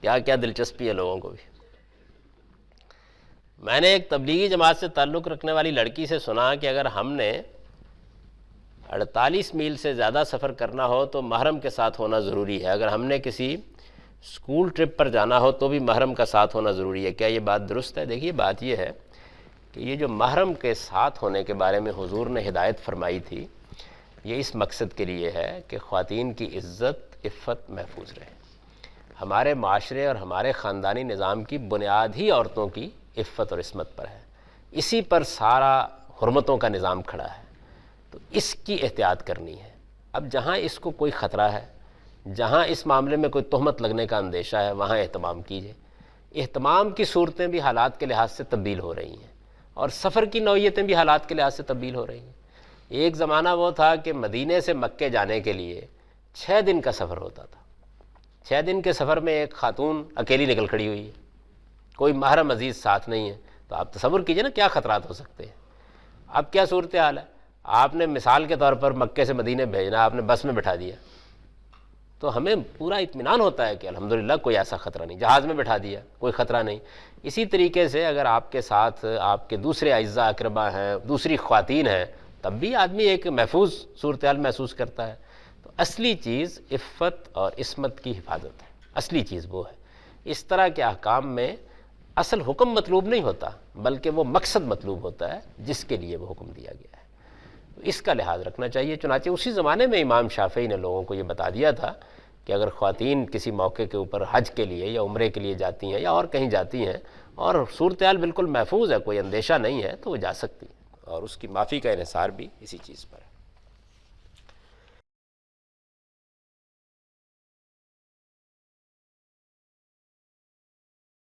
کیا کیا دلچسپی ہے لوگوں کو بھی۔ میں نے ایک تبلیغی جماعت سے تعلق رکھنے والی لڑکی سے سنا کہ اگر ہم نے 48 میل سے زیادہ سفر کرنا ہو تو محرم کے ساتھ ہونا ضروری ہے، اگر ہم نے کسی اسکول ٹرپ پر جانا ہو تو بھی محرم کا ساتھ ہونا ضروری ہے۔ کیا یہ بات درست ہے؟ دیکھیے بات یہ ہے کہ یہ جو محرم کے ساتھ ہونے کے بارے میں حضور نے ہدایت فرمائی تھی، یہ اس مقصد کے لیے ہے کہ خواتین کی عزت عفت محفوظ رہے۔ ہمارے معاشرے اور ہمارے خاندانی نظام کی بنیاد ہی عورتوں کی عفت اور عصمت پر ہے، اسی پر سارا حرمتوں کا نظام کھڑا ہے، تو اس کی احتیاط کرنی ہے۔ اب جہاں اس کو کوئی خطرہ ہے، جہاں اس معاملے میں کوئی تہمت لگنے کا اندیشہ ہے، وہاں اہتمام کیجیے۔ اہتمام کی صورتیں بھی حالات کے لحاظ سے تبدیل ہو رہی ہیں، اور سفر کی نوعیتیں بھی حالات کے لحاظ سے تبدیل ہو رہی ہیں۔ ایک زمانہ وہ تھا کہ مدینے سے مکے جانے کے لیے 6 دن کا سفر ہوتا تھا۔ 6 دن کے سفر میں ایک خاتون اکیلی نکل کھڑی ہوئی ہے، کوئی محرم عزیز ساتھ نہیں ہے، تو آپ تصور کیجئے نا کیا خطرات ہو سکتے ہیں۔ اب کیا صورتحال ہے؟ آپ نے مثال کے طور پر مکے سے مدینے بھیجنا، آپ نے بس میں بٹھا دیا، تو ہمیں پورا اطمینان ہوتا ہے کہ الحمدللہ کوئی ایسا خطرہ نہیں۔ جہاز میں بٹھا دیا، کوئی خطرہ نہیں۔ اسی طریقے سے اگر آپ کے ساتھ آپ کے دوسرے اعزاء اقربا ہیں، دوسری خواتین ہیں، تب بھی آدمی ایک محفوظ صورتحال محسوس کرتا ہے۔ تو اصلی چیز عفت اور عصمت کی حفاظت ہے، اصلی چیز وہ ہے۔ اس طرح کے احکام میں اصل حکم مطلوب نہیں ہوتا، بلکہ وہ مقصد مطلوب ہوتا ہے جس کے لیے وہ حکم دیا گیا ہے۔ اس کا لحاظ رکھنا چاہیے۔ چنانچہ اسی زمانے میں امام شافعی نے لوگوں کو یہ بتا دیا تھا کہ اگر خواتین کسی موقع کے اوپر حج کے لیے یا عمرے کے لیے جاتی ہیں یا اور کہیں جاتی ہیں اور صورتحال بالکل محفوظ ہے، کوئی اندیشہ نہیں ہے، تو وہ جا سکتی ہیں، اور اس کی معافی کا انحصار بھی اسی چیز پر ہے۔